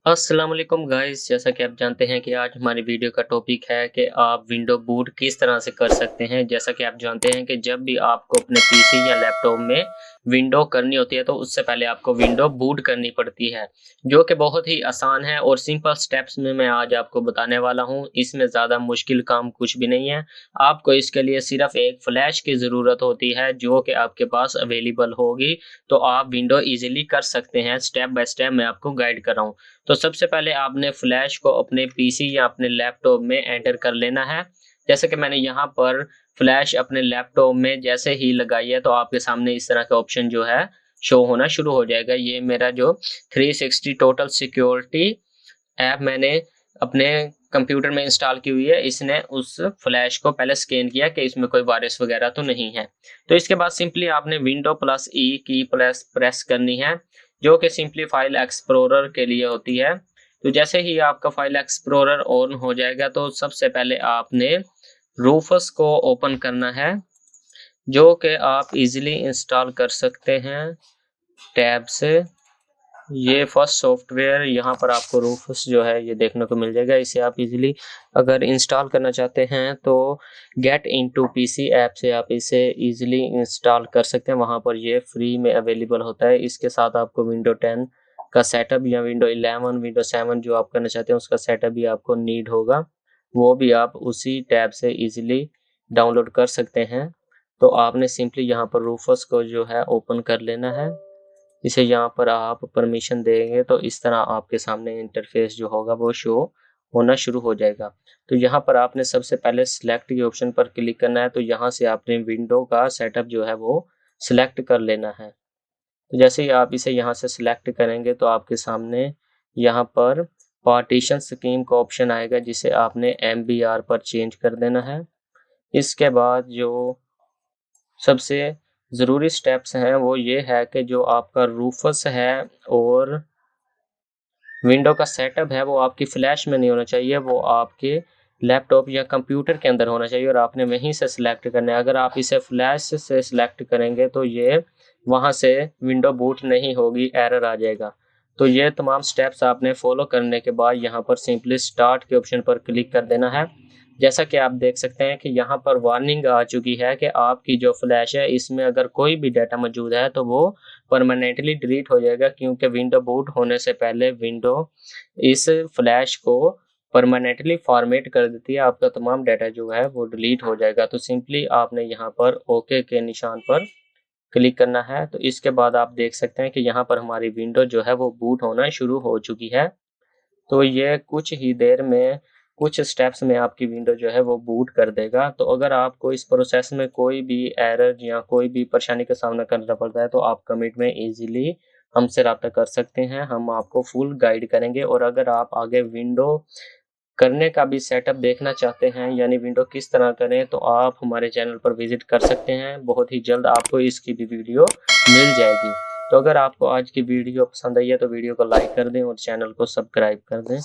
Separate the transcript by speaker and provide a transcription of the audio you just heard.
Speaker 1: अस्सलाम वालेकुम गाइस, जैसा कि आप जानते हैं कि आज हमारी वीडियो का टॉपिक है कि आप विंडो बूट किस तरह से कर सकते हैं। जैसा कि आप जानते हैं कि जब भी आपको अपने पीसी या लैपटॉप में विंडो करनी होती है तो उससे पहले आपको विंडो बूट करनी पड़ती है, जो कि बहुत ही आसान है और सिंपल स्टेप्स में मैं आज आपको बताने वाला हूं। इसमें ज़्यादा मुश्किल काम कुछ भी नहीं है। आपको इसके लिए सिर्फ एक फ्लैश की ज़रूरत होती है जो कि आपके पास अवेलेबल होगी, तो आप विंडो ईजिली कर सकते हैं। स्टेप बाय स्टेप मैं आपको गाइड कर रहा हूँ। तो सबसे पहले आपने फ्लैश को अपने पीसी या अपने लैपटॉप में एंटर कर लेना है। जैसे कि मैंने यहाँ पर फ्लैश अपने लैपटॉप में जैसे ही लगाई है तो आपके सामने इस तरह का ऑप्शन जो है शो होना शुरू हो जाएगा। ये मेरा जो 360 टोटल सिक्योरिटी ऐप मैंने अपने कंप्यूटर में इंस्टॉल की हुई है, इसने उस फ्लैश को पहले स्कैन किया कि इसमें कोई वायरस वगैरह तो नहीं है। तो इसके बाद सिंपली आपने विंडो प्लस ई की प्रेस करनी है, जो कि सिंपली फाइल एक्सप्लोरर के लिए होती है। तो जैसे ही आपका फाइल एक्सप्लोरर ऑन हो जाएगा तो सबसे पहले आपने रूफस को ओपन करना है, जो कि आप इजीली इंस्टॉल कर सकते हैं टैब से। ये फर्स्ट सॉफ्टवेयर यहाँ पर आपको रूफस जो है ये देखने को मिल जाएगा। इसे आप इजीली अगर इंस्टॉल करना चाहते हैं तो गेट इनटू पीसी ऐप से आप इसे इजीली इंस्टॉल कर सकते हैं। वहाँ पर ये फ्री में अवेलेबल होता है। इसके साथ आपको विंडो 10 का सेटअप या विंडो 11 विंडो 7 जो आप करना चाहते हैं उसका सेटअप भी आपको नीड होगा, वो भी आप उसी टैब से इजीली डाउनलोड कर सकते हैं। तो आपने सिंपली यहाँ पर रूफस को जो है ओपन कर लेना है। इसे यहाँ पर आप परमिशन देंगे तो इस तरह आपके सामने इंटरफेस जो होगा वो शो होना शुरू हो जाएगा। तो यहाँ पर आपने सबसे पहले सिलेक्ट के ऑप्शन पर क्लिक करना है। तो यहाँ से आपने विंडो का सेटअप जो है वो सिलेक्ट कर लेना है। तो जैसे ही आप इसे यहाँ से सिलेक्ट करेंगे तो आपके सामने यहाँ पर पार्टीशन स्कीम का ऑप्शन आएगा, जिसे आपने MBR पर चेंज कर देना है। इसके बाद जो सबसे ज़रूरी स्टेप्स हैं वो ये है कि जो आपका रूफस है और विंडो का सेटअप है वो आपकी फ्लैश में नहीं होना चाहिए, वो आपके लैपटॉप या कंप्यूटर के अंदर होना चाहिए और आपने वहीं से सिलेक्ट करना है। अगर आप इसे फ्लैश से सिलेक्ट करेंगे तो ये वहाँ से विंडो बूट नहीं होगी, एरर आ जाएगा। तो ये तमाम स्टेप्स आपने फॉलो करने के बाद यहाँ पर सिंपली स्टार्ट के ऑप्शन पर क्लिक कर देना है। जैसा कि आप देख सकते हैं कि यहाँ पर वार्निंग आ चुकी है कि आपकी जो फ्लैश है इसमें अगर कोई भी डाटा मौजूद है तो वो परमानेंटली डिलीट हो जाएगा, क्योंकि विंडो बूट होने से पहले विंडो इस फ्लैश को परमानेंटली फॉर्मेट कर देती है। आपका तमाम डाटा जो है वो डिलीट हो जाएगा। तो सिंपली आपने यहाँ पर ओके के निशान पर क्लिक करना है। तो इसके बाद आप देख सकते हैं कि यहाँ पर हमारी विंडो जो है वो बूट होना शुरू हो चुकी है। तो ये कुछ ही देर में कुछ स्टेप्स में आपकी विंडो जो है वो बूट कर देगा। तो अगर आपको इस प्रोसेस में कोई भी एरर या कोई भी परेशानी का सामना करना पड़ता है तो आप कमेंट में इजीली हमसे रब्ता कर सकते हैं, हम आपको फुल गाइड करेंगे। और अगर आप आगे विंडो करने का भी सेटअप देखना चाहते हैं, यानी विंडो किस तरह करें, तो आप हमारे चैनल पर विजिट कर सकते हैं। बहुत ही जल्द आपको इसकी भी वीडियो मिल जाएगी। तो अगर आपको आज की वीडियो पसंद आई है तो वीडियो को लाइक कर दें और चैनल को सब्सक्राइब कर दें।